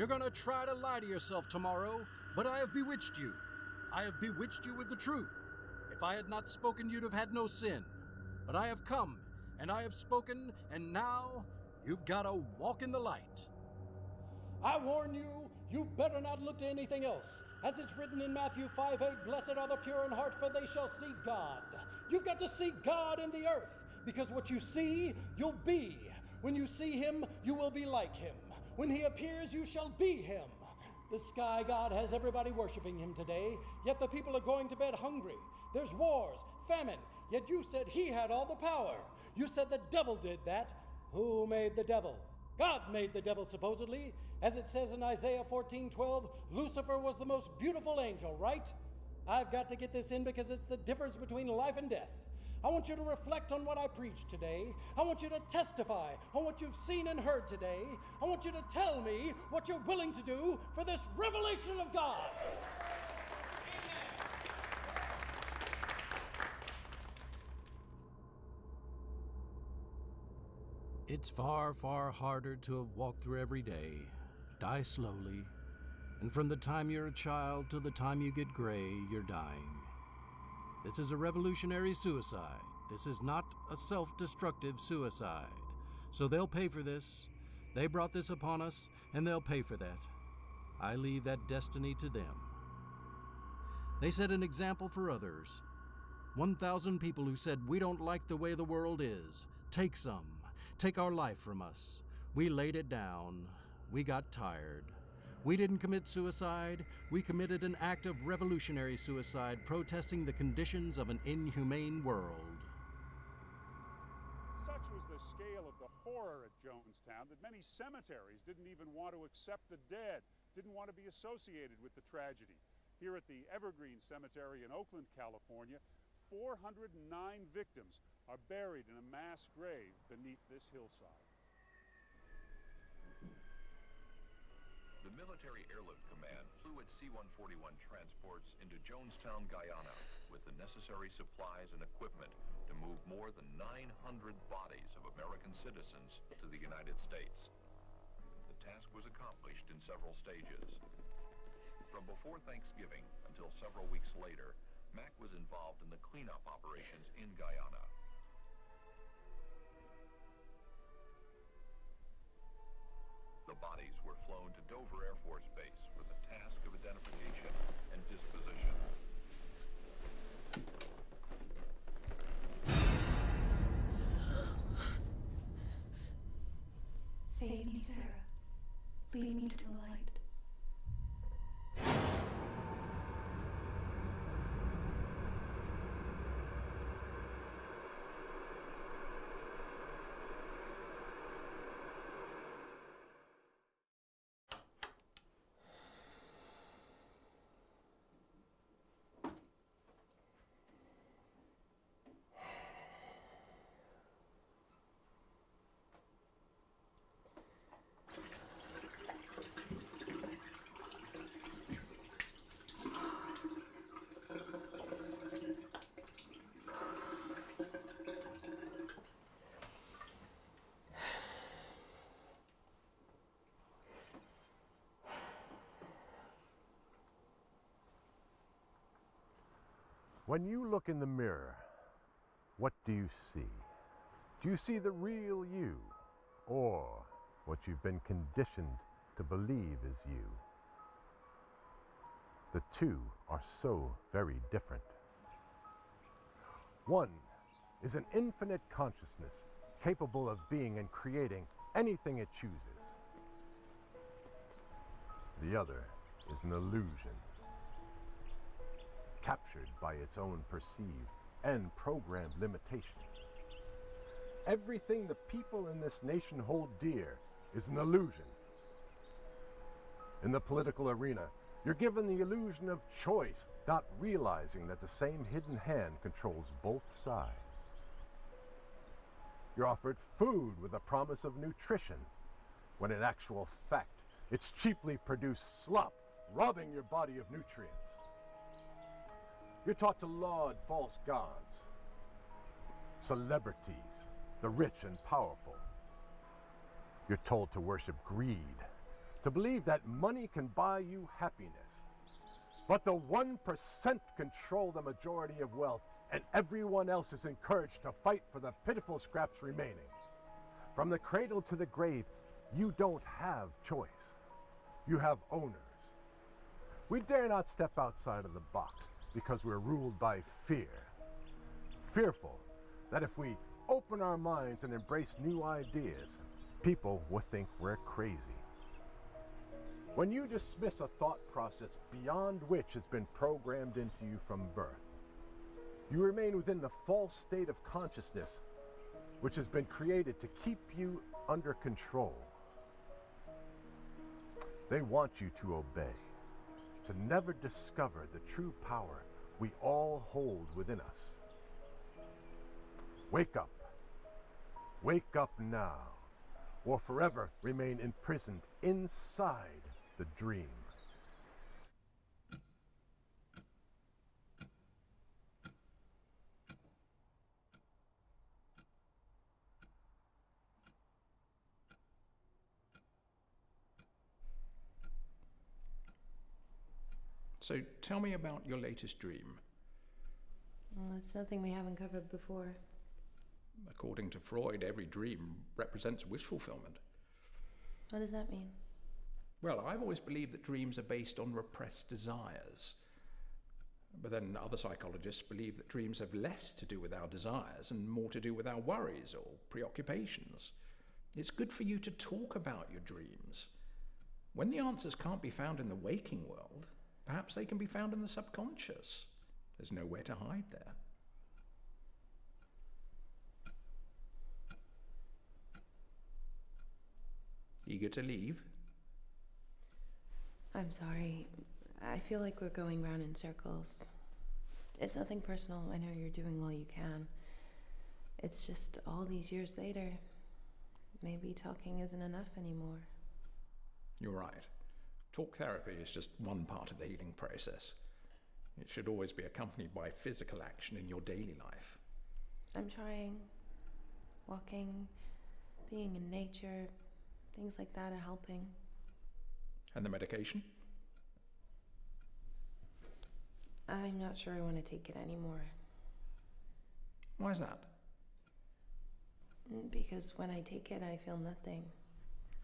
You're gonna try to lie to yourself tomorrow, but I have bewitched you. I have bewitched you with the truth. If I had not spoken, you'd have had no sin. But I have come, and I have spoken, and now you've gotta walk in the light. I warn you, you better not look to anything else. As it's written in Matthew 5:8, blessed are the pure in heart, for they shall see God. You've got to see God in the earth, because what you see, you'll be. When you see him, you will be like him. When he appears, you shall be him. The sky god has everybody worshiping him today, yet the people are going to bed hungry. There's wars, famine, yet you said he had all the power. You said the devil did that. Who made the devil? God made the devil, supposedly. As it says in Isaiah 14:12, Lucifer was the most beautiful angel, right? I've got to get this in because it's the difference between life and death. I want you to reflect on what I preached today. I want you to testify on what you've seen and heard today. I want you to tell me what you're willing to do for this revelation of God. It's far, far harder to have walked through every day, die slowly, and from the time you're a child till the time you get gray, you're dying. This is a revolutionary suicide. This is not a self-destructive suicide. So they'll pay for this. They brought this upon us, and they'll pay for that. I leave that destiny to them. They set an example for others. 1,000 people who said, we don't like the way the world is. Take some. Take our life from us. We laid it down. We got tired. We didn't commit suicide. We committed an act of revolutionary suicide, protesting the conditions of an inhumane world. Such was the scale of the horror at Jonestown that many cemeteries didn't even want to accept the dead, didn't want to be associated with the tragedy. Here at the Evergreen Cemetery in Oakland, California, 409 victims are buried in a mass grave beneath this hillside. The Military Airlift Command flew its C-141 transports into Jonestown, Guyana, with the necessary supplies and equipment to move more than 900 bodies of American citizens to the United States. The task was accomplished in several stages. From before Thanksgiving until several weeks later, Mac was involved in the cleanup operations in Guyana. The bodies were flown to Dover Air Force Base with the task of identification and disposition. Save me, Sarah. Lead me to the light. When you look in the mirror, what do you see? Do you see the real you, or what you've been conditioned to believe is you? The two are so very different. One is an infinite consciousness capable of being and creating anything it chooses. The other is an illusion, captured by its own perceived and programmed limitations. Everything the people in this nation hold dear is an illusion. In the political arena, you're given the illusion of choice, not realizing that the same hidden hand controls both sides. You're offered food with a promise of nutrition, when in actual fact, it's cheaply produced slop, robbing your body of nutrients. You're taught to laud false gods, celebrities, the rich and powerful. You're told to worship greed, to believe that money can buy you happiness. But the 1% control the majority of wealth, and everyone else is encouraged to fight for the pitiful scraps remaining. From the cradle to the grave, you don't have choice. You have owners. We dare not step outside of the box because we're ruled by fear. Fearful that if we open our minds and embrace new ideas, people will think we're crazy. When you dismiss a thought process beyond which has been programmed into you from birth, you remain within the false state of consciousness which has been created to keep you under control. They want you to obey, to never discover the true power we all hold within us. Wake up. Wake up now, or forever remain imprisoned inside the dream. So tell me about your latest dream. Well, it's nothing we haven't covered before. According to Freud, every dream represents wish fulfillment. What does that mean? Well, I've always believed that dreams are based on repressed desires. But then other psychologists believe that dreams have less to do with our desires and more to do with our worries or preoccupations. It's good for you to talk about your dreams. When the answers can't be found in the waking world, perhaps they can be found in the subconscious. There's nowhere to hide there. Eager to leave? I'm sorry. I feel like we're going round in circles. It's nothing personal. I know you're doing all you can. It's just all these years later, maybe talking isn't enough anymore. You're right. Talk therapy is just one part of the healing process. It should always be accompanied by physical action in your daily life. I'm trying. Walking, being in nature, things like that are helping. And the medication? I'm not sure I want to take it anymore. Why is that? Because when I take it, I feel nothing.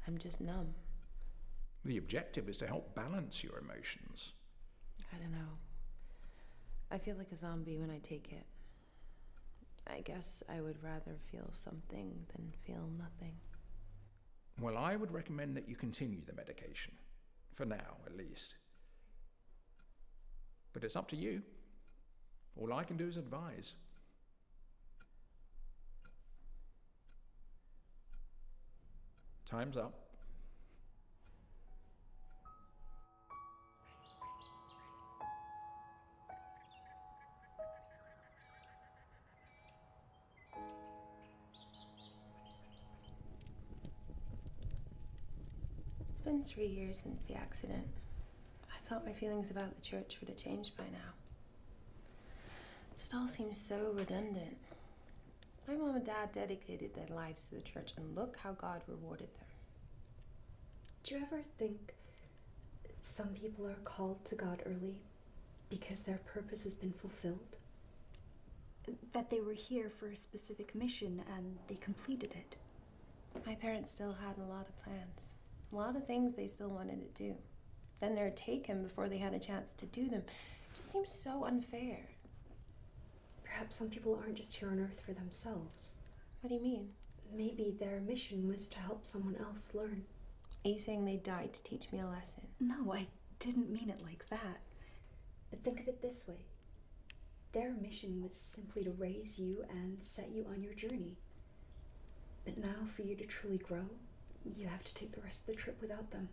I'm just numb. The objective is to help balance your emotions. I don't know. I feel like a zombie when I take it. I guess I would rather feel something than feel nothing. Well, I would recommend that you continue the medication. For now, at least. But it's up to you. All I can do is advise. Time's up. It's been 3 years since the accident. I thought my feelings about the church would have changed by now. It just all seems so redundant. My mom and dad dedicated their lives to the church, and look how God rewarded them. Do you ever think some people are called to God early because their purpose has been fulfilled? That they were here for a specific mission and they completed it? My parents still had a lot of plans. A lot of things they still wanted to do. Then they were taken before they had a chance to do them. It just seems so unfair. Perhaps some people aren't just here on Earth for themselves. What do you mean? Maybe their mission was to help someone else learn. Are you saying they died to teach me a lesson? No, I didn't mean it like that. But think of it this way. Their mission was simply to raise you and set you on your journey. But now, for you to truly grow, you have to take the rest of the trip without them.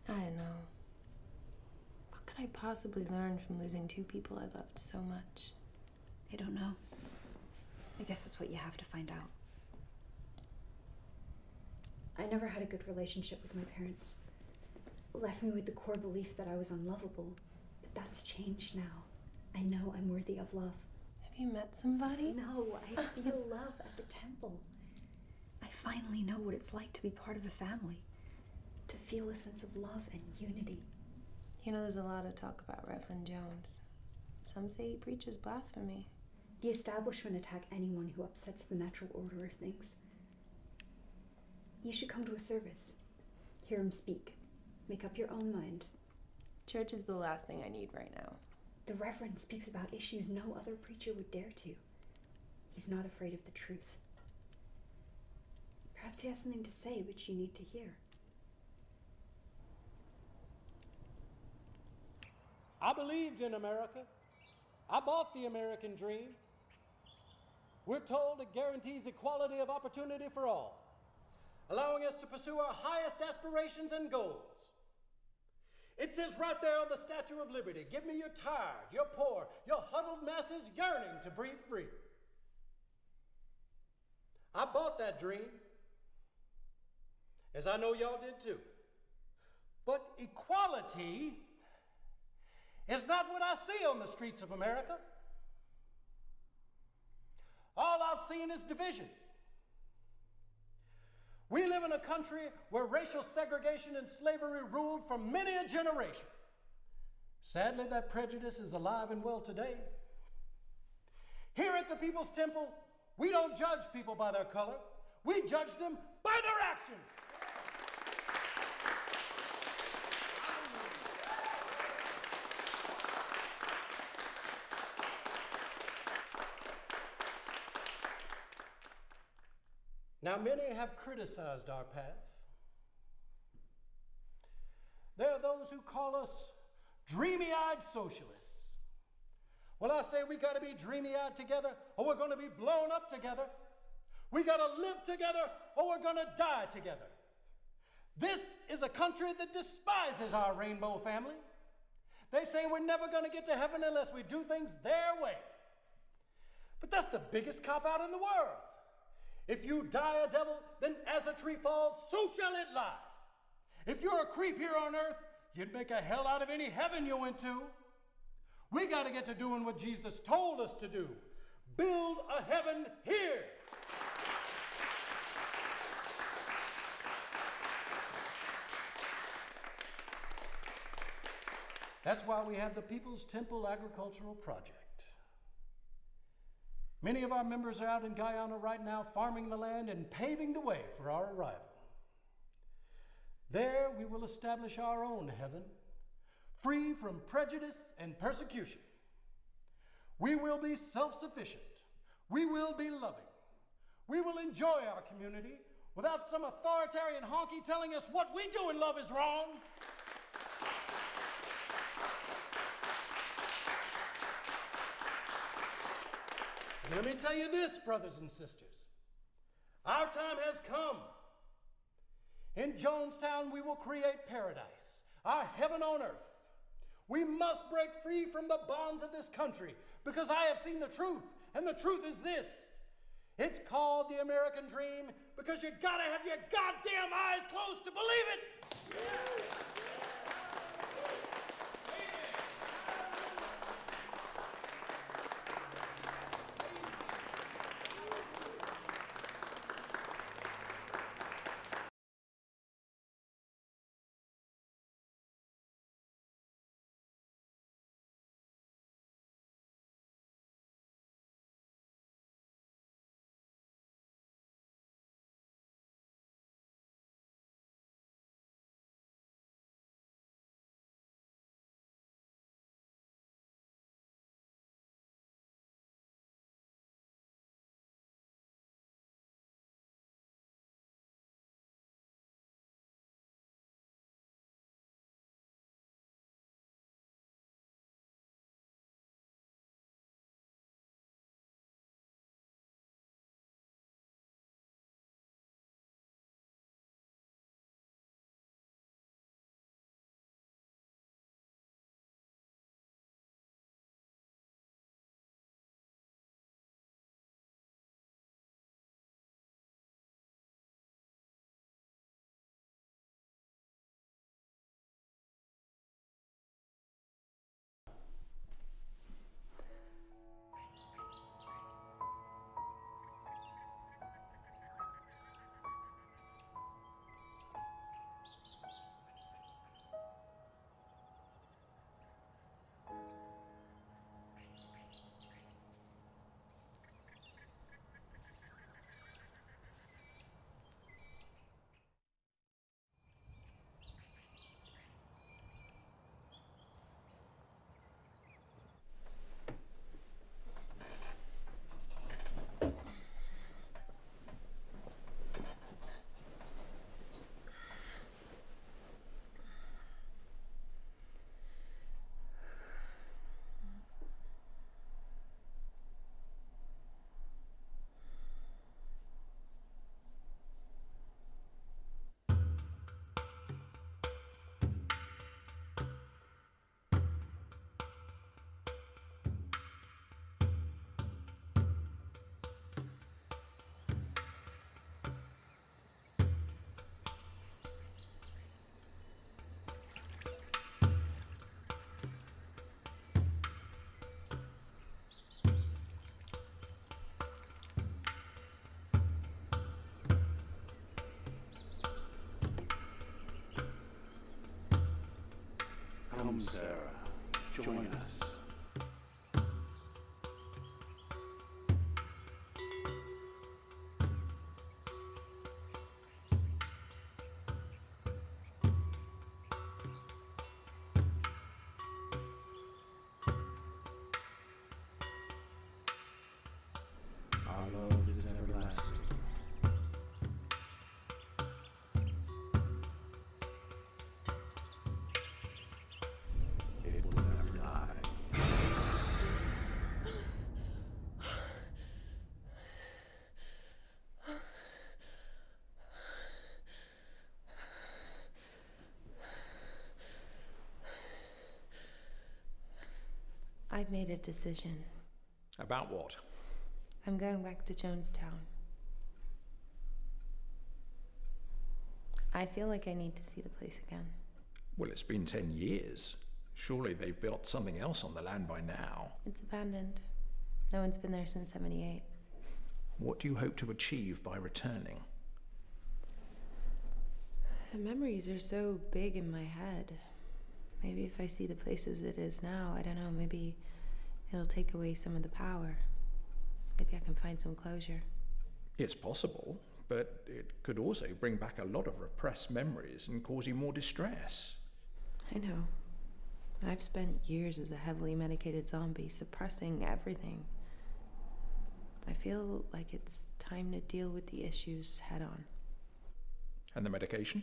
I don't know. What could I possibly learn from losing two people I loved so much? I don't know. I guess that's what you have to find out. I never had a good relationship with my parents. Left me with the core belief that I was unlovable. But that's changed now. I know I'm worthy of love. Have you met somebody? No, I feel love at the temple. I finally know what it's like to be part of a family. to feel a sense of love and unity. You know, there's a lot of talk about Reverend Jones. Some say he preaches blasphemy. The establishment attack anyone who upsets the natural order of things. You should come to a service. Hear him speak. Make up your own mind. Church is the last thing I need right now. The Reverend speaks about issues no other preacher would dare to. He's not afraid of the truth. Perhaps he has something to say which you need to hear. I believed in America. I bought the American dream. We're told it guarantees equality of opportunity for all, allowing us to pursue our highest aspirations and goals. It says right there on the Statue of Liberty, give me your tired, your poor, your huddled masses yearning to breathe free. I bought that dream, as I know y'all did too. But equality is not what I see on the streets of America. All I've seen is division. We live in a country where racial segregation and slavery ruled for many a generation. Sadly, that prejudice is alive and well today. Here at the People's Temple, we don't judge people by their color. We judge them by their actions. Now, many have criticized our path. There are those who call us dreamy-eyed socialists. Well, I say we got to be dreamy-eyed together or we're going to be blown up together. We got to live together or we're going to die together. This is a country that despises our rainbow family. They say we're never going to get to heaven unless we do things their way. But that's the biggest cop-out in the world. If you die a devil, then as a tree falls, so shall it lie. If you're a creep here on earth, you'd make a hell out of any heaven you went to. We got to get to doing what Jesus told us to do. Build a heaven here. That's why we have the People's Temple Agricultural Project. Many of our members are out in Guyana right now farming the land and paving the way for our arrival. There we will establish our own heaven, free from prejudice and persecution. We will be self-sufficient. We will be loving. We will enjoy our community without some authoritarian honky telling us what we do in love is wrong. Let me tell you this, brothers and sisters. Our time has come. In Jonestown, we will create paradise, our heaven on earth. We must break free from the bonds of this country because I have seen the truth, and the truth is this. It's called the American dream because you gotta have your goddamn eyes closed to believe it. Yeah. Come, Sarah, join us. Our love is everlasting. It will never die. I've made a decision. About what? I'm going back to Jonestown. I feel like I need to see the place again. Well, it's been 10 years. Surely they've built something else on the land by now. It's abandoned. No one's been there since '78. What do you hope to achieve by returning? The memories are so big in my head. Maybe if I see the place as it is now, I don't know, maybe it'll take away some of the power. Maybe I can find some closure. It's possible, but it could also bring back a lot of repressed memories and cause you more distress. I know. I've spent years as a heavily medicated zombie, suppressing everything. I feel like it's time to deal with the issues head on. And the medication?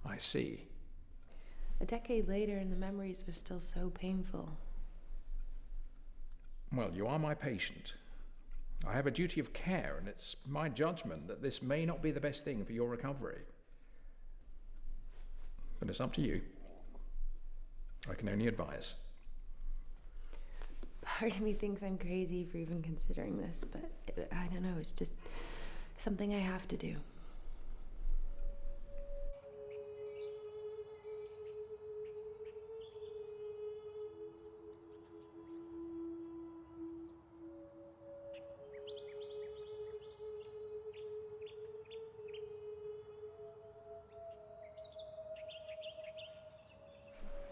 I see. A decade later, and the memories are still so painful. Well, you are my patient. I have a duty of care, and it's my judgment that this may not be the best thing for your recovery. But it's up to you. I can only advise. Part of me thinks I'm crazy for even considering this, but I don't know, it's just something I have to do.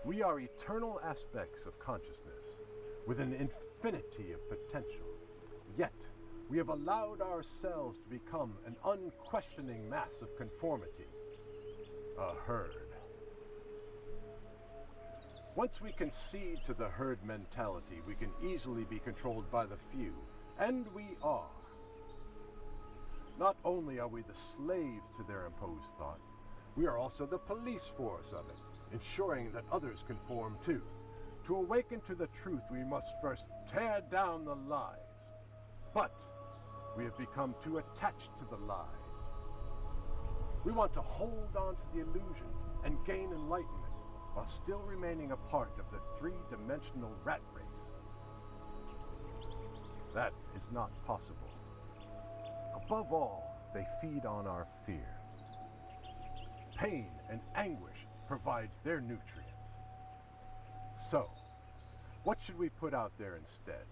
We are eternal aspects of consciousness, with an infinity of potential. Yet, we have allowed ourselves to become an unquestioning mass of conformity, a herd. Once we concede to the herd mentality, we can easily be controlled by the few, and we are. Not only are we the slaves to their imposed thought, we are also the police force of it, ensuring that others conform too. To awaken to the truth, we must first tear down the lies. But we have become too attached to the lies. We want to hold on to the illusion and gain enlightenment while still remaining a part of the three-dimensional rat race. That is not possible. Above all, they feed on our fear. Pain and anguish provides their nutrients. So, what should we put out there instead?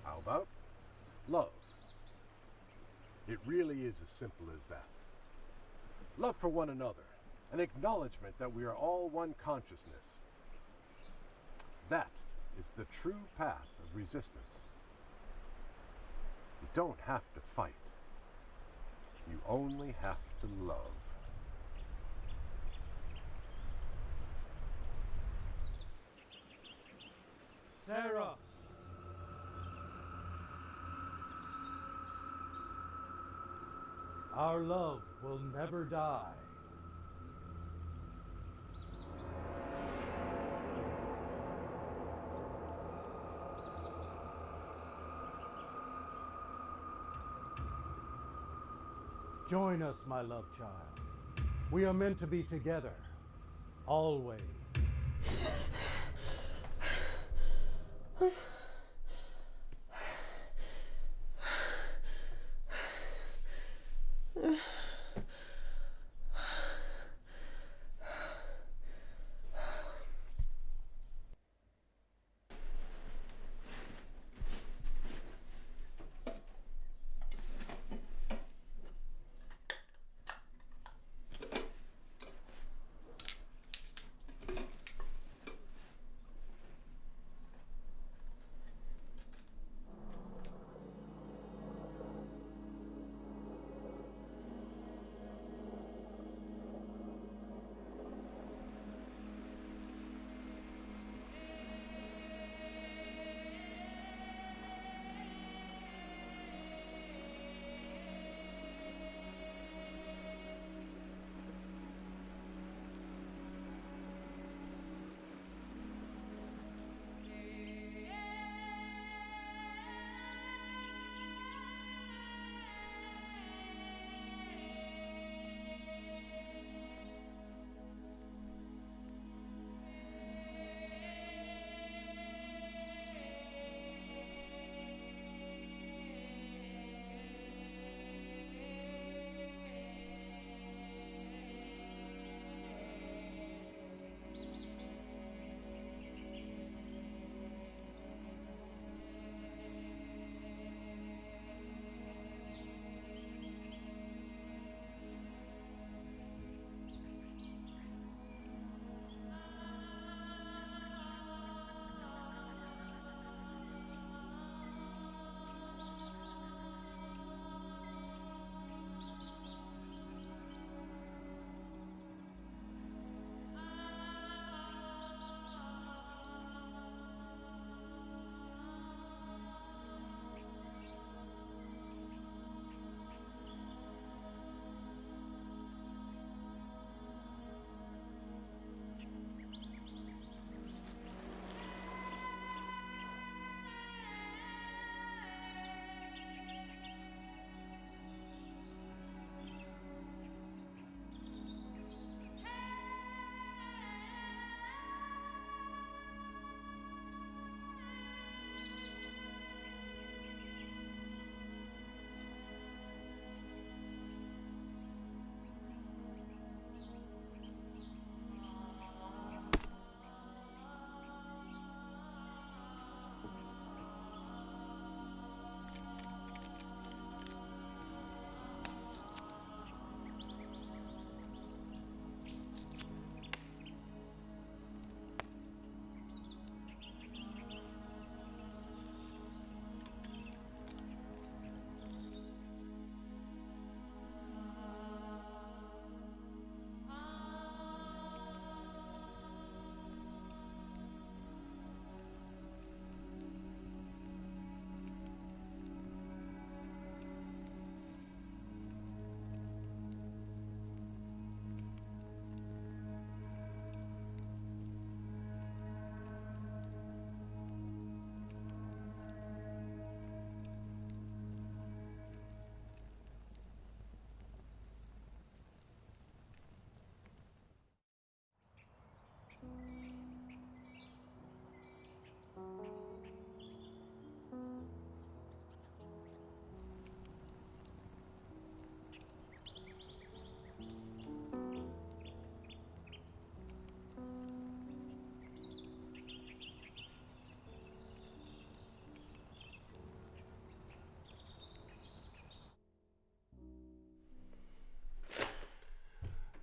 How about love? It really is as simple as that. Love for one another, an acknowledgement that we are all one consciousness. That is the true path of resistance. You don't have to fight. You only have to love. Sarah! Our love will never die. Join us, my love child. We are meant to be together, always.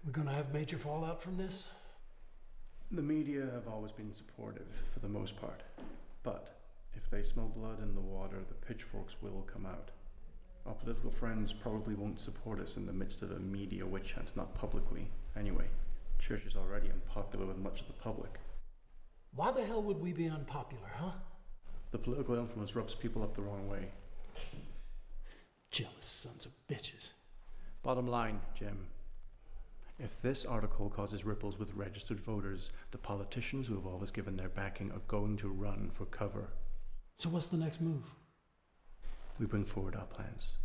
We're gonna have major fallout from this? The media have always been supportive for the most part, but if they smell blood in the water, the pitchforks will come out. Our political friends probably won't support us in the midst of a media witch hunt, not publicly. Anyway, church is already unpopular with much of the public. Why the hell would we be unpopular, huh? The political influence rubs people up the wrong way. Jealous sons of bitches. Bottom line, Jim. If this article causes ripples with registered voters, the politicians who have always given their backing are going to run for cover. So what's the next move? We bring forward our plans.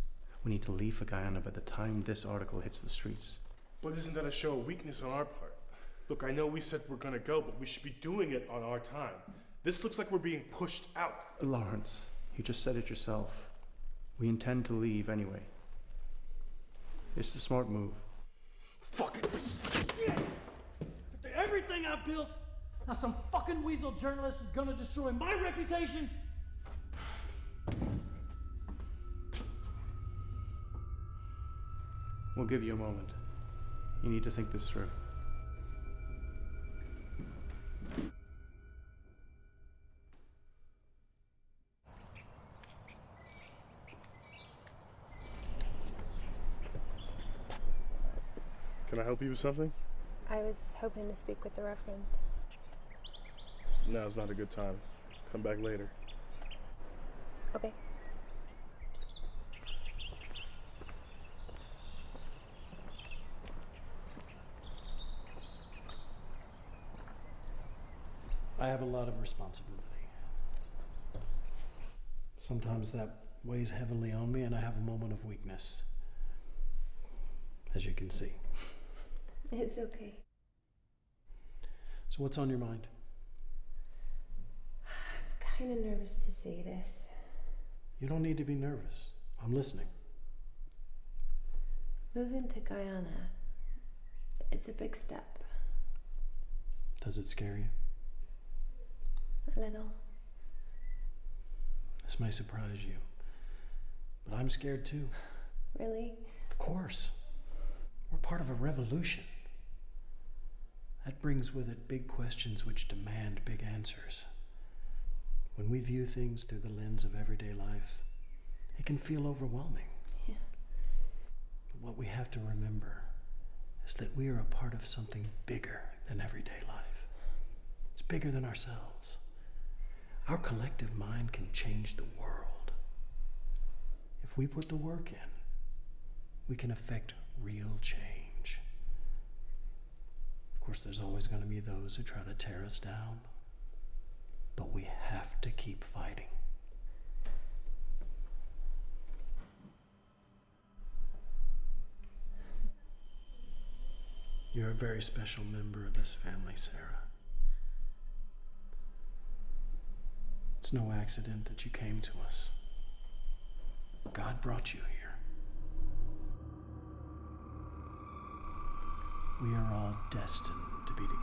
We need to leave for Guyana by the time this article hits the streets. But isn't that a show of weakness on our part? Look, I know we said we're gonna go, but we should be doing it on our time. This looks like we're being pushed out. Lawrence, you just said it yourself. We intend to leave anyway. It's the smart move. Fucking shit! After everything I've built, now some fucking weasel journalist is gonna destroy my reputation? We'll give you a moment. You need to think this through. Can I help you with something? I was hoping to speak with the Reverend. Now's not a good time. Come back later. Okay. I have a lot of responsibility. Sometimes that weighs heavily on me, and I have a moment of weakness, as you can see. It's okay. So what's on your mind? I'm kind of nervous to say this. You don't need to be nervous. I'm listening. Moving to Guyana, it's a big step. Does it scare you? A little. This may surprise you, but I'm scared too. Really? Of course. We're part of a revolution. That brings with it big questions which demand big answers. When we view things through the lens of everyday life, it can feel overwhelming. Yeah. But what we have to remember is that we are a part of something bigger than everyday life. It's bigger than ourselves. Our collective mind can change the world. If we put the work in, we can affect real change. Of course, there's always going to be those who try to tear us down, but we have to keep fighting. You're a very special member of this family, Sarah. It's no accident that you came to us. God brought you here. We are all destined to be together.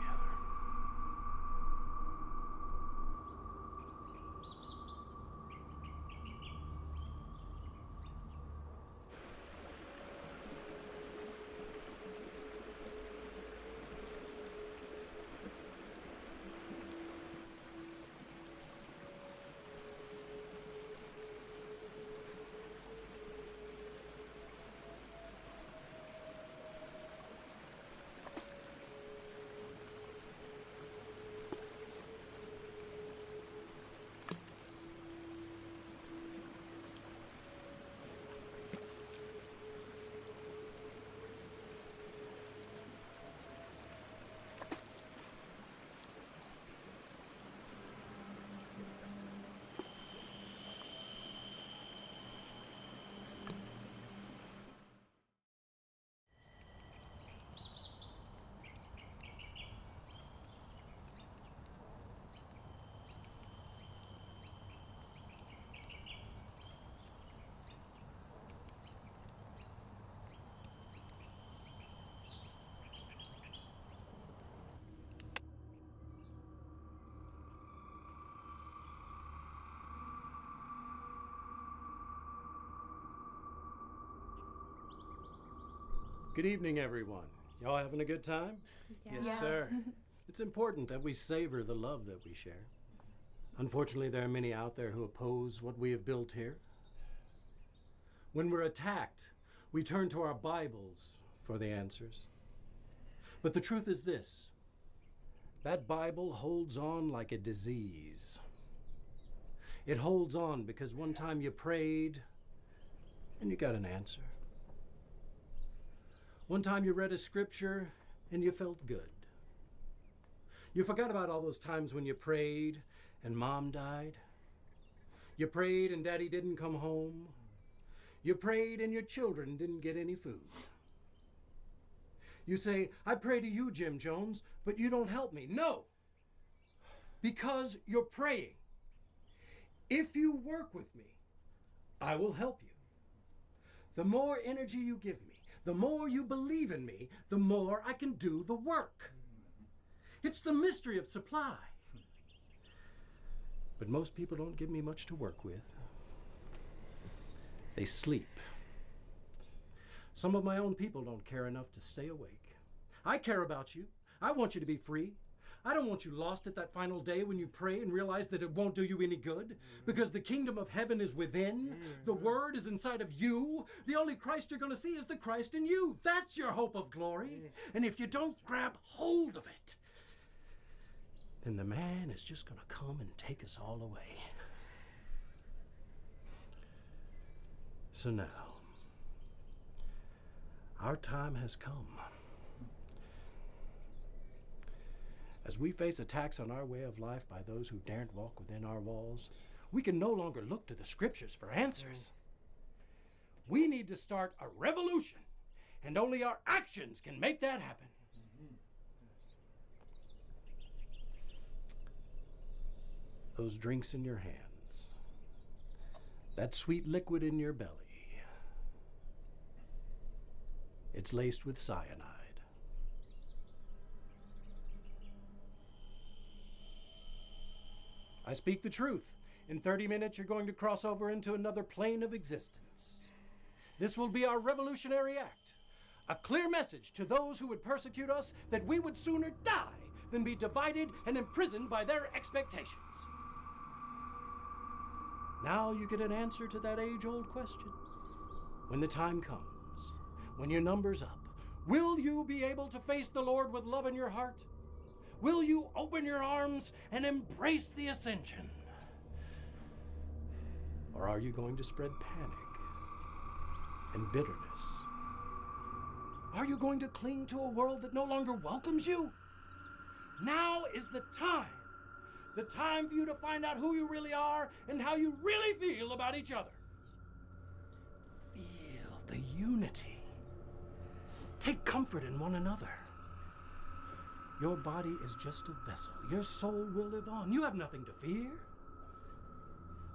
Good evening, everyone. Y'all having a good time? Yes. Yes, sir. It's important that we savor the love that we share. Unfortunately, there are many out there who oppose what we have built here. When we're attacked, we turn to our Bibles for the answers. But the truth is this: that Bible holds on like a disease. It holds on because one time you prayed and you got an answer. One time you read a scripture and you felt good. You forgot about all those times when you prayed and Mom died. You prayed and Daddy didn't come home. You prayed and your children didn't get any food. You say, I pray to you, Jim Jones, but you don't help me. No, because you're praying. If you work with me, I will help you. The more energy you give me, the more you believe in me, the more I can do the work. It's the mystery of supply. But most people don't give me much to work with. They sleep. Some of my own people don't care enough to stay awake. I care about you. I want you to be free. I don't want you lost at that final day when you pray and realize that it won't do you any good, because the kingdom of heaven is within. The word is inside of you. The only Christ you're going to see is the Christ in you. That's your hope of glory. And if you don't grab hold of it, then the man is just going to come and take us all away. So now, our time has come. As we face attacks on our way of life by those who daren't walk within our walls, we can no longer look to the scriptures for answers. We need to start a revolution, and only our actions can make that happen. Those drinks in your hands, that sweet liquid in your belly, it's laced with cyanide. I speak the truth. In 30 minutes, you're going to cross over into another plane of existence. This will be our revolutionary act, a clear message to those who would persecute us that we would sooner die than be divided and imprisoned by their expectations. Now you get an answer to that age-old question. When the time comes, when your number's up, will you be able to face the Lord with love in your heart? Will you open your arms and embrace the ascension? Or are you going to spread panic and bitterness? Are you going to cling to a world that no longer welcomes you? Now is the time for you to find out who you really are and how you really feel about each other. Feel the unity. Take comfort in one another. Your body is just a vessel. Your soul will live on. You have nothing to fear.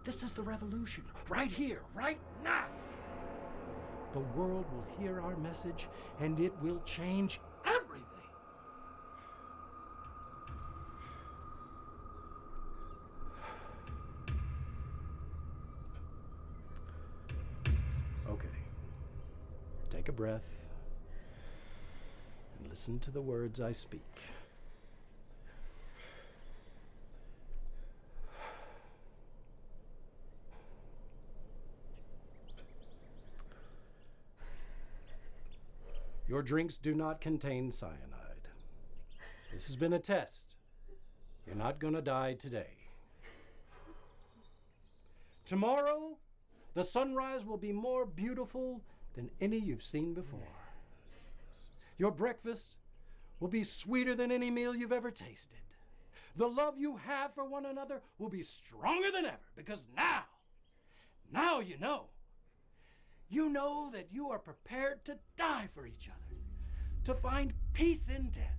This is the revolution, right here, right now. The world will hear our message, and it will change everything. Okay. Take a breath and listen to the words I speak. Your drinks do not contain cyanide. This has been a test. You're not going to die today. Tomorrow, the sunrise will be more beautiful than any you've seen before. Your breakfast will be sweeter than any meal you've ever tasted. The love you have for one another will be stronger than ever, because now you know. You know that you are prepared to die for each other, to find peace in death.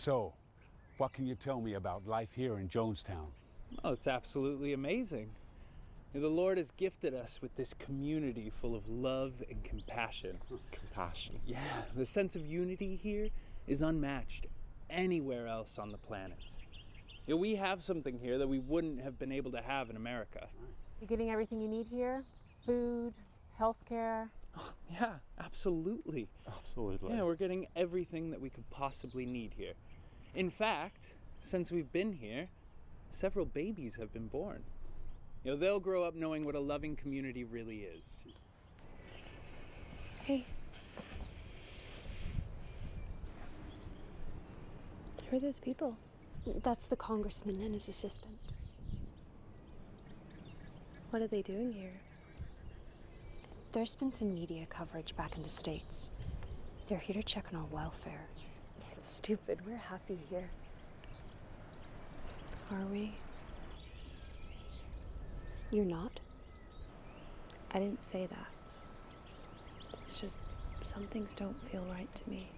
So, what can you tell me about life here in Jonestown? Oh, it's absolutely amazing. The Lord has gifted us with this community full of love and compassion. Compassion. Yeah, the sense of unity here is unmatched anywhere else on the planet. You know, we have something here that we wouldn't have been able to have in America. You're getting everything you need here? Food, healthcare? Yeah, absolutely. Absolutely. Yeah, we're getting everything that we could possibly need here. In fact, since we've been here, several babies have been born. You know, they'll grow up knowing what a loving community really is. Hey. Who are those people? That's the congressman and his assistant. What are they doing here? There's been some media coverage back in the States. They're here to check on our welfare. It's stupid. We're happy here. Are we? You're not? I didn't say that. It's just some things don't feel right to me.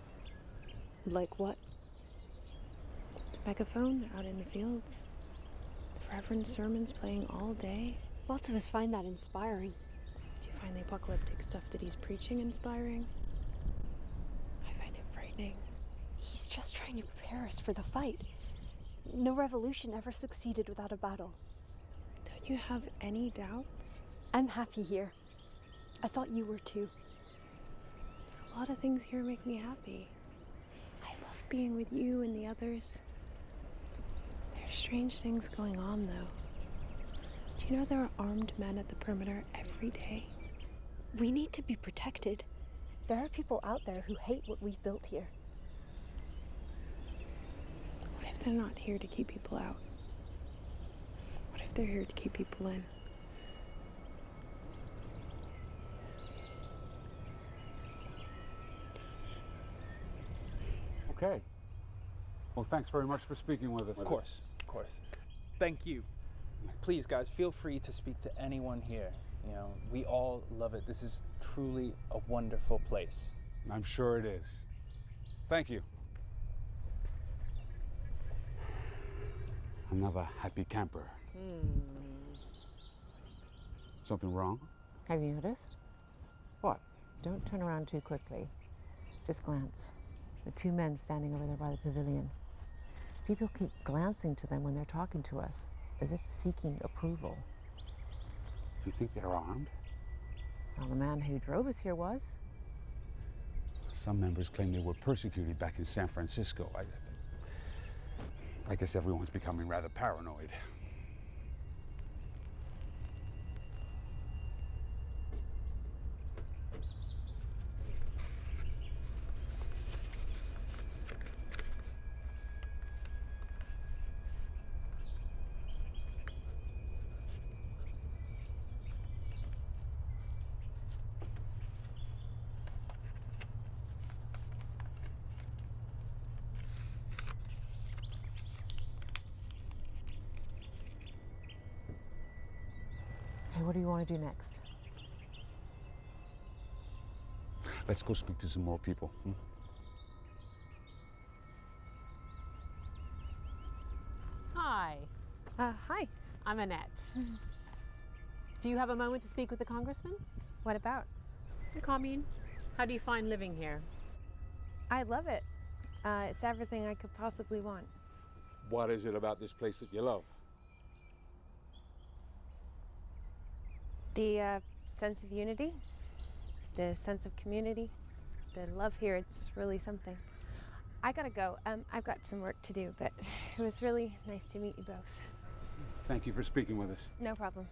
Like what? Megaphone out in the fields. The Reverend sermons playing all day. Lots of us find that inspiring. Do you find the apocalyptic stuff that he's preaching inspiring? I find it frightening. He's just trying to prepare us for the fight. No revolution ever succeeded without a battle. Don't you have any doubts? I'm happy here. I thought you were too. A lot of things here make me happy. I love being with you and the others. There's strange things going on, though. Do you know there are armed men at the perimeter every day? We need to be protected. There are people out there who hate what we've built here. What if they're not here to keep people out? What if they're here to keep people in? Okay. Well, thanks very much for speaking with us. Of course. Thank you. Please, guys, feel free to speak to anyone here. You know, we all love it. This is truly a wonderful place. I'm sure it is. Thank you. Another happy camper. Something wrong? Have you noticed? What? Don't turn around too quickly. Just glance. The two men standing over there by the pavilion. People keep glancing to them when they're talking to us, as if seeking approval. Do you think they're armed? Well, the man who drove us here was. Some members claim they were persecuted back in San Francisco. I guess everyone's becoming rather paranoid. Hey, what do you want to do next? Let's go speak to some more people. Hi. Hi. I'm Annette. Do you have a moment to speak with the congressman? What about? The commune. How do you find living here? I love it. It's everything I could possibly want. What is it about this place that you love? The sense of unity, the sense of community, the love here, it's really something. I gotta go. I've got some work to do, but it was really nice to meet you both. Thank you for speaking with us. No problem.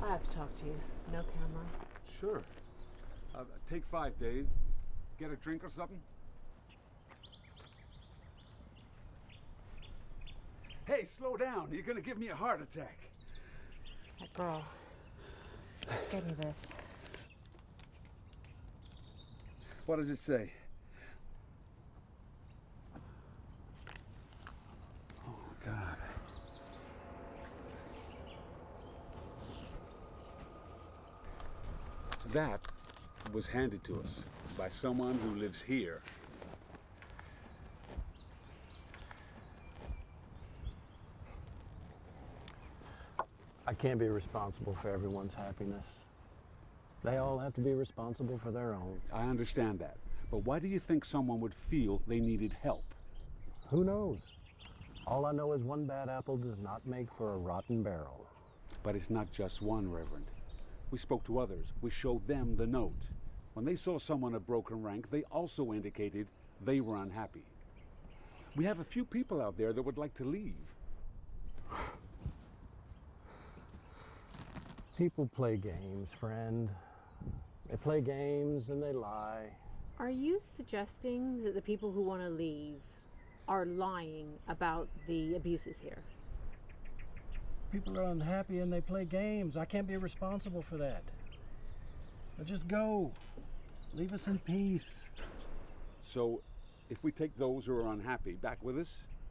I have to talk to you. No camera. Sure. Take 5, Dave. Get a drink or something? Hey, slow down. You're gonna give me a heart attack. That girl. She gave me this. What does it say? Oh, God. That was handed to us. by someone who lives here. I can't be responsible for everyone's happiness. They all have to be responsible for their own. I understand that. But why do you think someone would feel they needed help? Who knows? All I know is one bad apple does not make for a rotten barrel. But it's not just one, Reverend. We spoke to others. We showed them the note. When they saw someone of broken rank, they also indicated they were unhappy. We have a few people out there that would like to leave. People play games, friend. They play games and they lie. Are you suggesting that the people who want to leave are lying about the abuses here? People are unhappy and they play games. I can't be responsible for that. Now just go. Leave us in peace. So, if we take those who are unhappy back with us,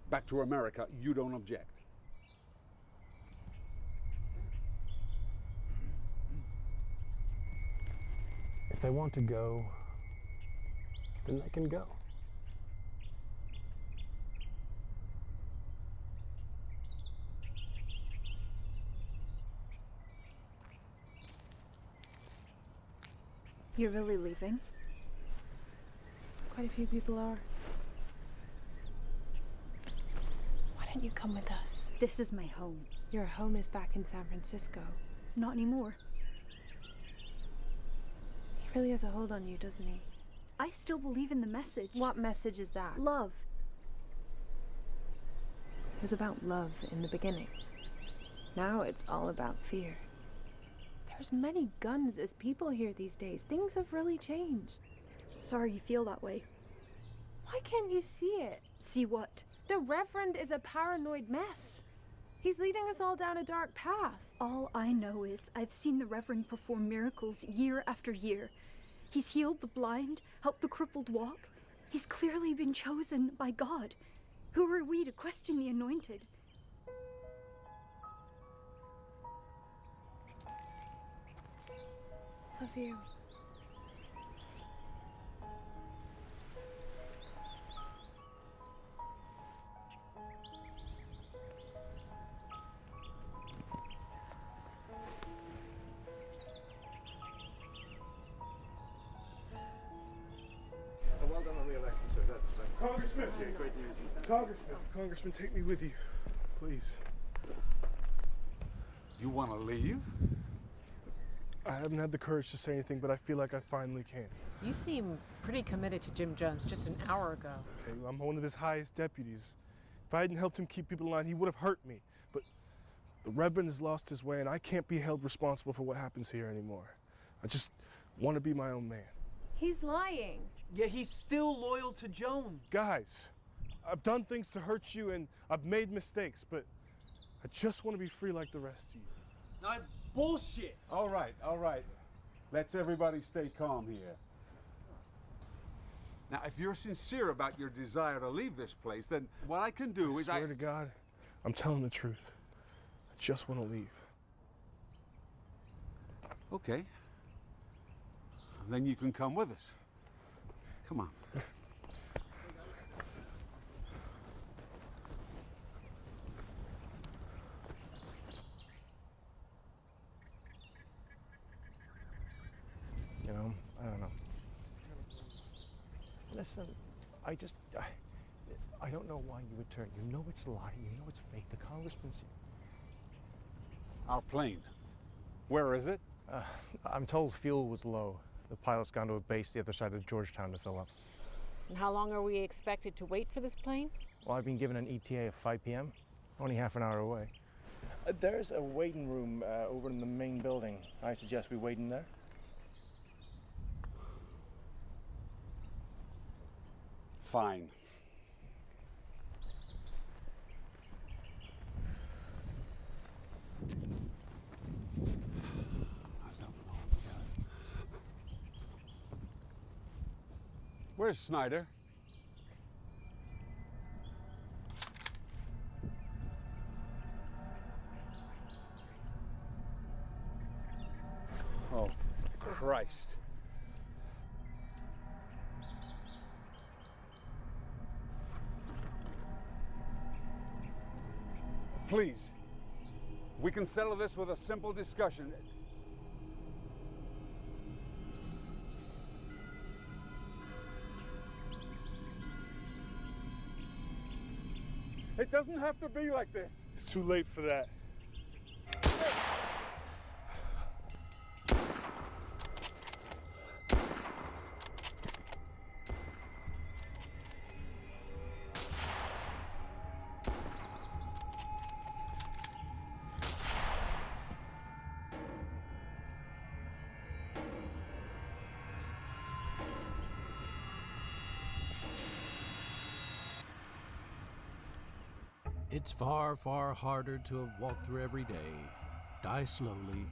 back to America, you don't object? If they want to go, then they can go. You're really leaving? Quite a few people are. Why don't you come with us? This is my home. Your home is back in San Francisco. Not anymore. He really has a hold on you, doesn't he? I still believe in the message. What message is that? Love. It was about love in the beginning. Now it's all about fear. There's many guns as people here these days. Things have really changed. Sorry you feel that way. Why can't you see it? See what? The Reverend is a paranoid mess. He's leading us all down a dark path. All I know is I've seen the Reverend perform miracles year after year. He's healed the blind, helped the crippled walk. He's clearly been chosen by God. Who are we to question the anointed? Love you. Well done on the election, sir. That's Congressman! great news. Congressman, take me with you, please. You want to leave? I haven't had the courage to say anything, but I feel like I finally can. You seem pretty committed to Jim Jones just an hour ago. Okay, well, I'm one of his highest deputies. If I hadn't helped him keep people in line, he would have hurt me. But the Reverend has lost his way, and I can't be held responsible for what happens here anymore. I just want to be my own man. He's lying. Yeah, he's still loyal to Joan. Guys, I've done things to hurt you, and I've made mistakes, but I just want to be free like the rest of you. No, it's bullshit. All right, all right. Let's everybody stay calm here. Now, if you're sincere about your desire to leave this place, then what I can do is I swear to God, I'm telling the truth. I just want to leave. Okay. Then you can come with us. Come on. You know, I don't know. Listen, I don't know why you would turn. You know it's lying. You know it's fake. The congressman's here. Our plane. Where is it? I'm told fuel was low. The pilot's gone to a base the other side of Georgetown to fill up. And how long are we expected to wait for this plane? Well, I've been given an ETA of 5 p.m. Only half an hour away. There's a waiting room over in the main building. I suggest we wait in there. Fine. Where's Snyder? Oh, Christ. Please, we can settle this with a simple discussion. It doesn't have to be like this. It's too late for that. It's far, far harder to have walked through every day, die slowly,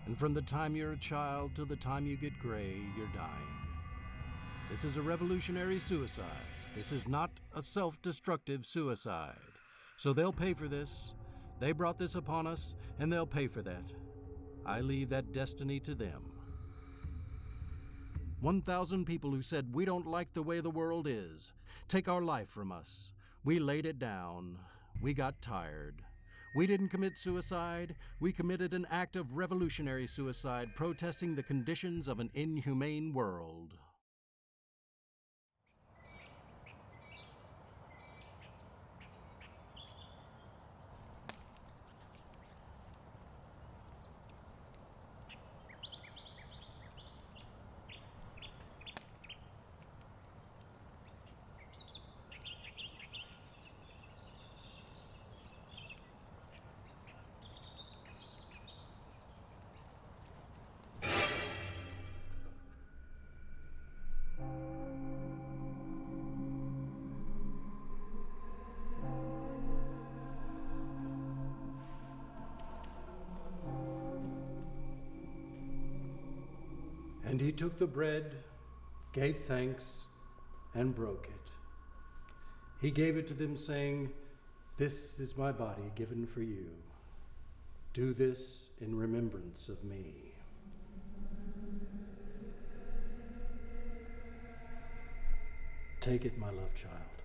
and from the time you're a child till the time you get gray, you're dying. This is a revolutionary suicide. This is not a self-destructive suicide. So they'll pay for this. They brought this upon us, and they'll pay for that. I leave that destiny to them. 1,000 people who said, "We don't like the way the world is. Take our life from us." We laid it down. We got tired. We didn't commit suicide. We committed an act of revolutionary suicide, protesting the conditions of an inhumane world. And he took the bread, gave thanks, and broke it. He gave it to them, saying, "This is my body given for you. Do this in remembrance of me." Take it, my love child.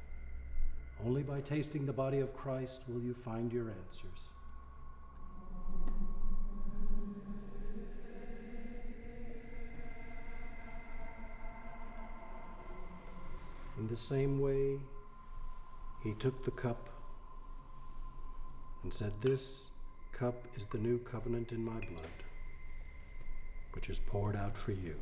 Only by tasting the body of Christ will you find your answers. In the same way, he took the cup and said, "This cup is the new covenant in my blood, which is poured out for you."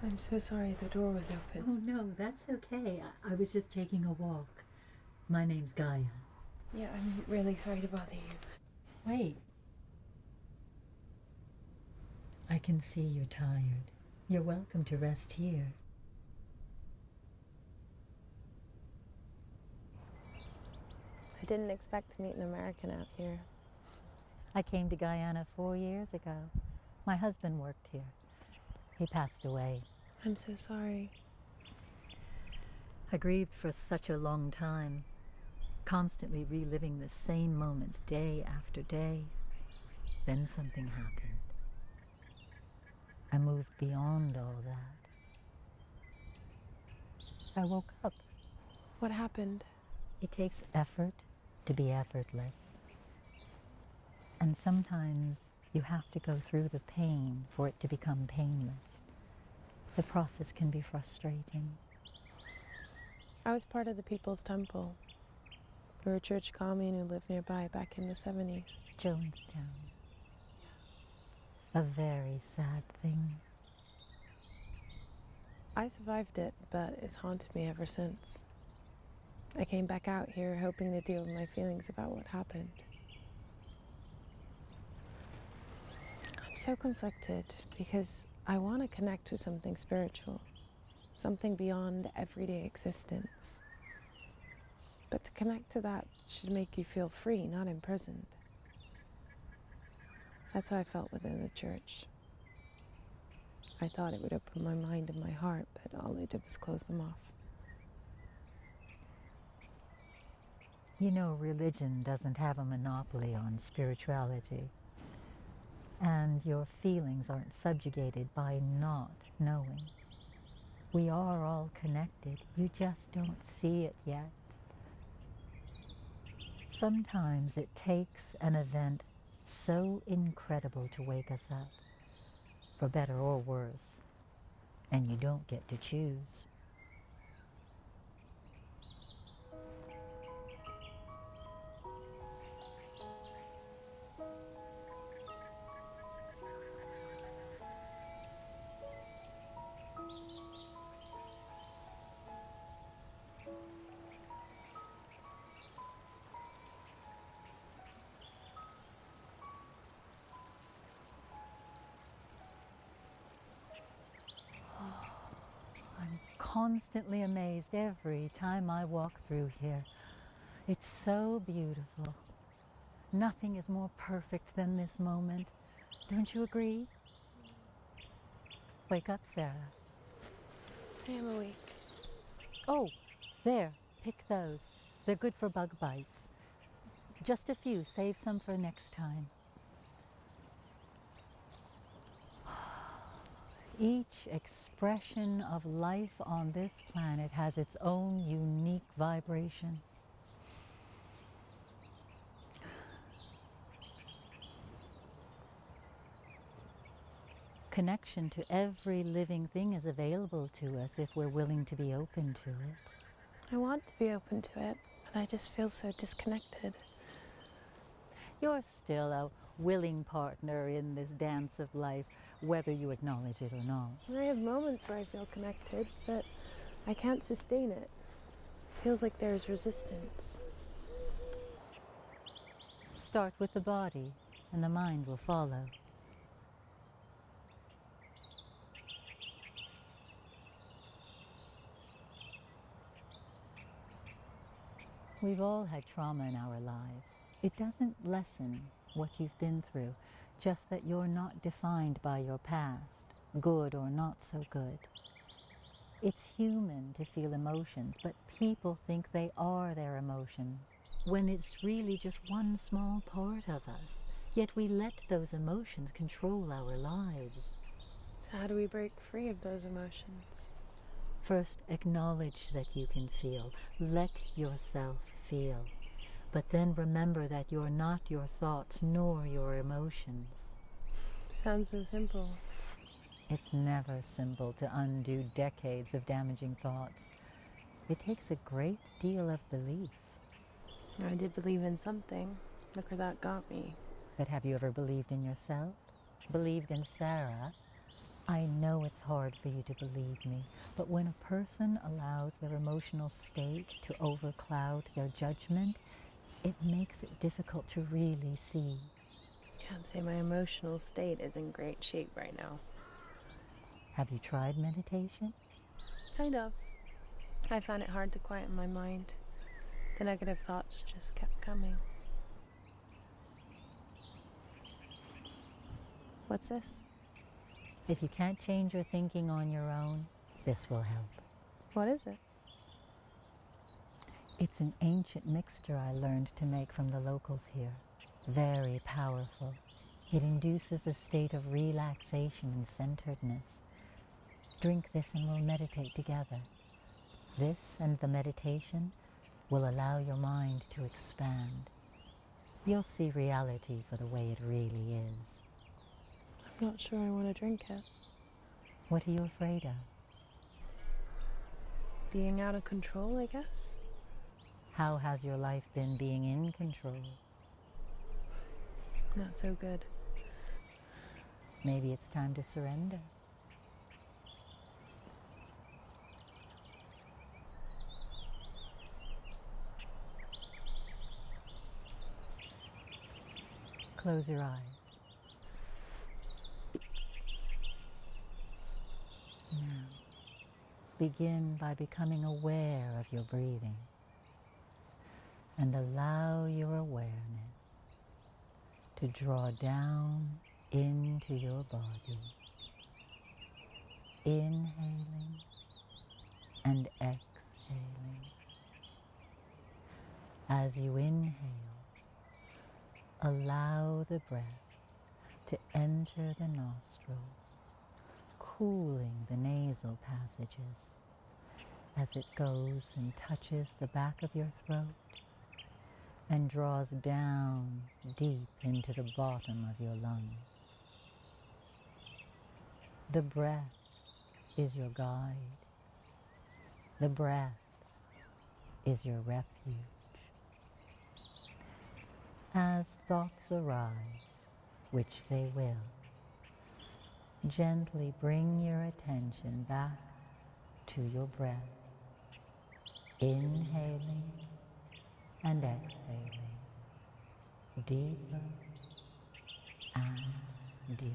I'm so sorry the door was open. Oh, no, that's okay. I was just taking a walk. My name's Gaia. Yeah, I'm really sorry to bother you. Wait. I can see you're tired. You're welcome to rest here. I didn't expect to meet an American out here. I came to Guyana 4 years ago. My husband worked here. He passed away. I'm so sorry. I grieved for such a long time, constantly reliving the same moments day after day. Then something happened. I moved beyond all that. I woke up. What happened? It takes effort to be effortless. And sometimes you have to go through the pain for it to become painless. The process can be frustrating. I was part of the People's Temple. We were a church commune who lived nearby back in the 70s. Jonestown. A very sad thing. I survived it, but it's haunted me ever since. I came back out here hoping to deal with my feelings about what happened. I'm so conflicted because I want to connect with something spiritual, something beyond everyday existence. But to connect to that should make you feel free, not imprisoned. That's how I felt within the church. I thought it would open my mind and my heart, but all it did was close them off. You know, religion doesn't have a monopoly on spirituality. And your feelings aren't subjugated by not knowing. We are all connected. You just don't see it yet. Sometimes it takes an event so incredible to wake us up, for better or worse, and you don't get to choose. Constantly amazed every time I walk through here. It's so beautiful. Nothing is more perfect than this moment. Don't you agree? Wake up, Sarah. I am awake. Oh, there, pick those. They're good for bug bites. Just a few, save some for next time. Each expression of life on this planet has its own unique vibration. Connection to every living thing is available to us if we're willing to be open to it. I want to be open to it, but I just feel so disconnected. You're still a willing partner in this dance of life, whether you acknowledge it or not. I have moments where I feel connected, but I can't sustain it. It feels like there's resistance. Start with the body, and the mind will follow. We've all had trauma in our lives. It doesn't lessen what you've been through, just that you're not defined by your past, good or not so good. It's human to feel emotions, but people think they are their emotions, when it's really just one small part of us. Yet we let those emotions control our lives. So how do we break free of those emotions? First, acknowledge that you can feel. Let yourself feel. But then remember that you're not your thoughts nor your emotions. Sounds so simple. It's never simple to undo decades of damaging thoughts. It takes a great deal of belief. I did believe in something. Look where that got me. But have you ever believed in yourself? Believed in Sarah? I know it's hard for you to believe me, but when a person allows their emotional state to overcloud their judgment, it makes it difficult to really see. Can't say my emotional state is in great shape right now. Have you tried meditation? Kind of. I found it hard to quiet my mind. The negative thoughts just kept coming. What's this? If you can't change your thinking on your own, this will help. What is it? It's an ancient mixture I learned to make from the locals here. Very powerful. It induces a state of relaxation and centeredness. Drink this and we'll meditate together. This and the meditation will allow your mind to expand. You'll see reality for the way it really is. I'm not sure I want to drink it. What are you afraid of? Being out of control, I guess. How has your life been being in control? Not so good. Maybe it's time to surrender. Close your eyes. Now, begin by becoming aware of your breathing and allow your awareness to draw down into your body, inhaling and exhaling. As you inhale, allow the breath to enter the nostrils, cooling the nasal passages as it goes and touches the back of your throat and draws down deep into the bottom of your lungs. The breath is your guide. The breath is your refuge. As thoughts arise, which they will, gently bring your attention back to your breath, inhaling and exhaling, deeper and deeper.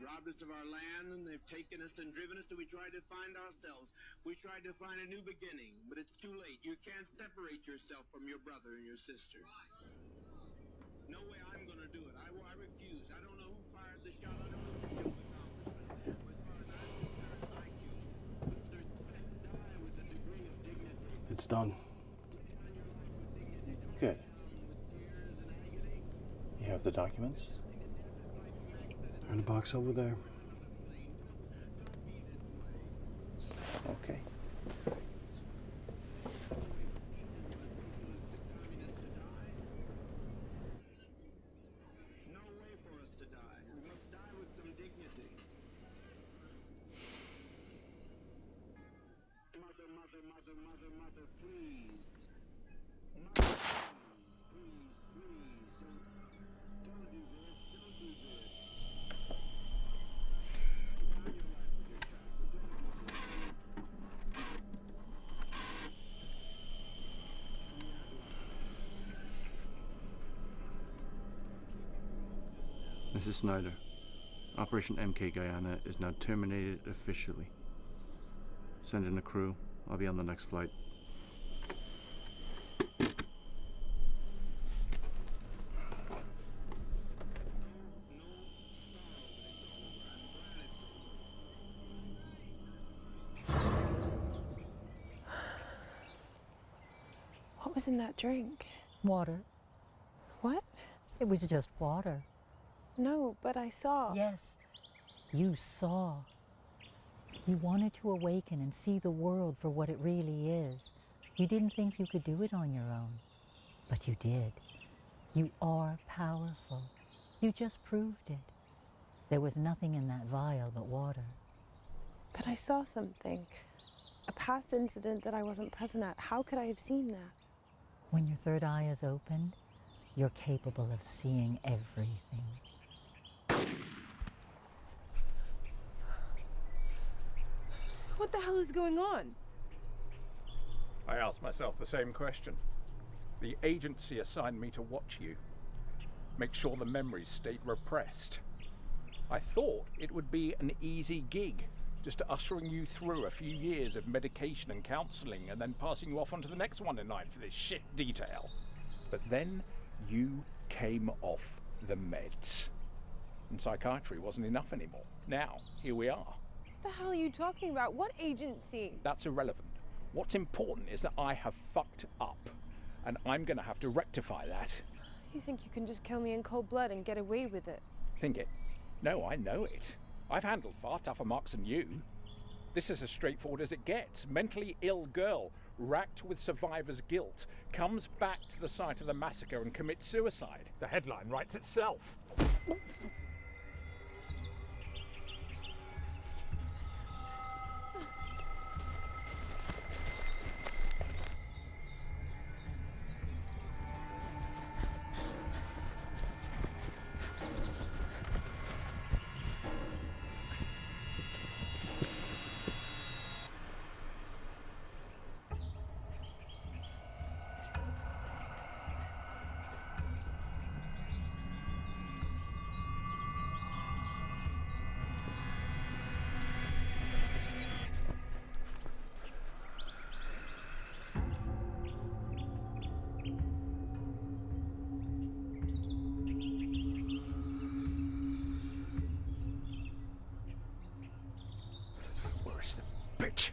Robbed us of our land, and they've taken us and driven us till we tried to find ourselves. We tried to find a new beginning, but it's too late. You can't separate yourself from your brother and your sister. No way I'm gonna do it. I refuse. I don't know who fired the shot. I don't know who killed the congressman. But as far as I'm concerned, I killed him. But there's to die with a degree of dignity. It's done. Good. You have the documents? They're in a box over there. Okay. No way for us to die. We must die with some dignity. Mother, mother, mother, mother, mother, please. Mother, please, please, please. Don't do this. Don't do this. Mrs. Snyder, Operation MK Guyana is now terminated officially. Send in a crew. I'll be on the next flight. What was in that drink? Water. What? It was just water. No, but I saw. Yes, you saw. You wanted to awaken and see the world for what it really is. You didn't think you could do it on your own, but you did. You are powerful. You just proved it. There was nothing in that vial but water. But I saw something. A past incident that I wasn't present at. How could I have seen that? When your third eye is opened, you're capable of seeing everything. What the hell is going on? I asked myself the same question. The agency assigned me to watch you, make sure the memories stayed repressed. I thought it would be an easy gig, just ushering you through a few years of medication and counselling and then passing you off onto the next one in line for this shit detail. But then you came off the meds. And psychiatry wasn't enough anymore. Now, here we are. What the hell are you talking about? What agency? That's irrelevant. What's important is that I have fucked up, and I'm gonna have to rectify that. You think you can just kill me in cold blood and get away with it? Think it? No, I know it. I've handled far tougher marks than you. This is as straightforward as it gets. Mentally ill girl, racked with survivor's guilt, comes back to the site of the massacre and commits suicide. The headline writes itself. Where's the bitch?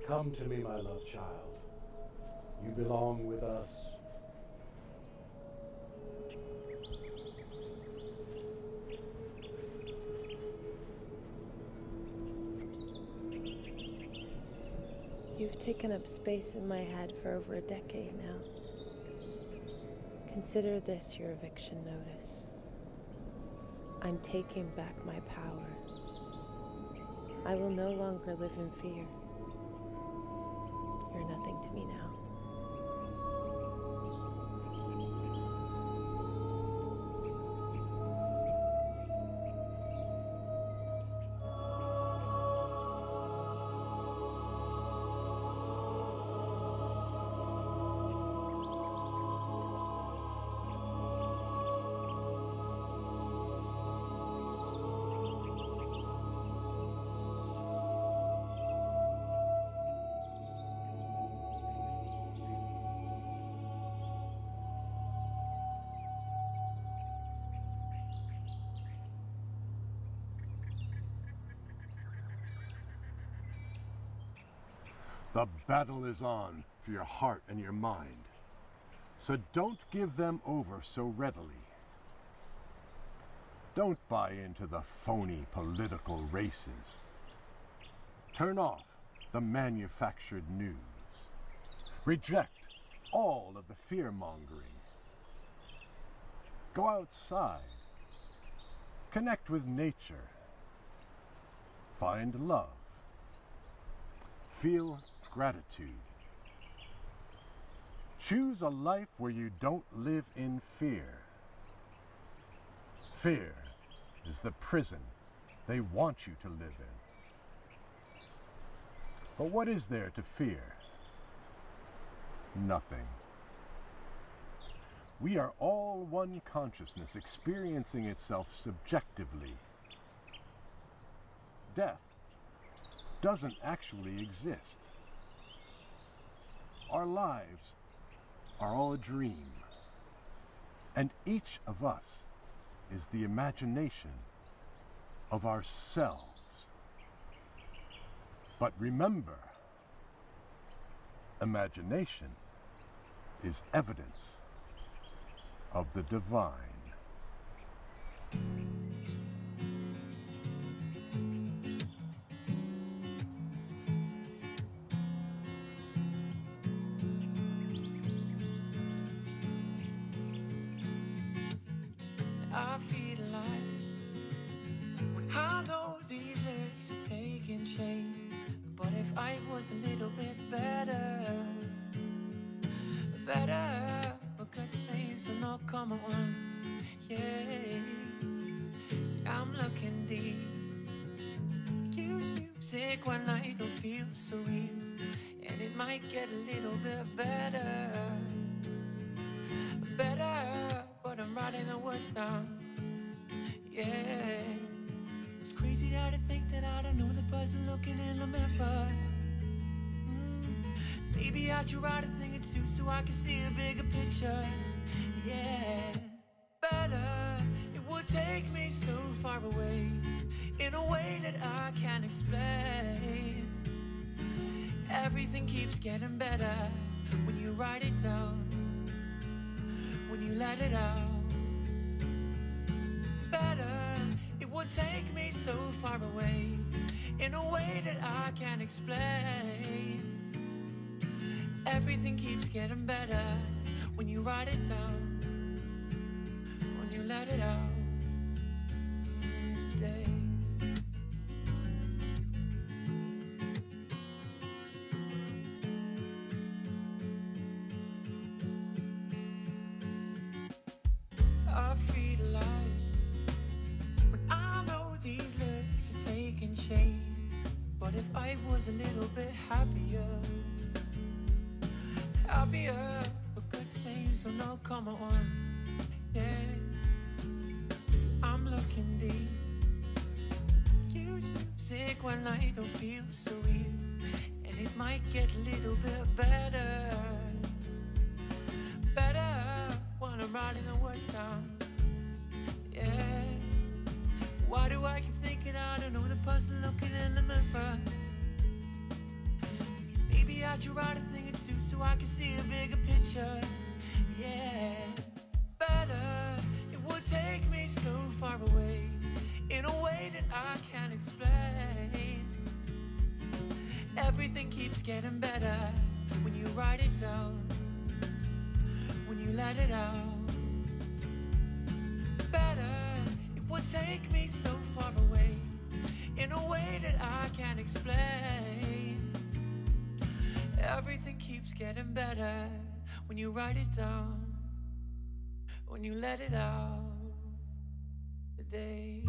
Come to me, my love child. You belong with us. You've taken up space in my head for over a decade now. Consider this your eviction notice. I'm taking back my power. I will no longer live in fear. You're nothing to me now. The battle is on for your heart and your mind. So don't give them over so readily. Don't buy into the phony political races. Turn off the manufactured news. Reject all of the fear-mongering. Go outside. Connect with nature. Find love. Feel gratitude. Choose a life where you don't live in fear. Fear is the prison they want you to live in. But what is there to fear? Nothing. We are all one consciousness experiencing itself subjectively. Death doesn't actually exist. Our lives are all a dream, and each of us is the imagination of ourselves. But remember, imagination is evidence of the divine. I feel alive when I know these lyrics are taking shape. But if I was a little bit better, but good things will not come at once. Yeah, see, I'm looking deep. Use music when I don't feel so real, and it might get a little bit better, but I'm writing the worst down. Yeah, it's crazy how to think that I don't know the person looking in the mirror. Maybe I should write a thing or two so I can see a bigger picture. Yeah, better. It would take me so far away in a way that I can't explain. Everything keeps getting better when you write it down, when you let it out. Better. It would take me so far away in a way that I can't explain. Everything keeps getting better when you write it down, when you let it out today. I feel alive when I know these lyrics are taking shape. But if I was a little bit happier, but good things don't all come at once. Yeah, so I'm looking deep. Use music when I don't feel so real, and it might get a little bit better when I'm writing the words down. Yeah, why do I keep thinking I don't know the person looking in the mirror? Maybe I should write a thing or two so I can see a bigger picture. Yeah, better. It would take me so far away in a way that I can't explain. Everything keeps getting better when you write it down, when you let it out. Better. It would take me so far away in a way that I can't explain. Everything keeps getting better when you write it down, when you let it out today.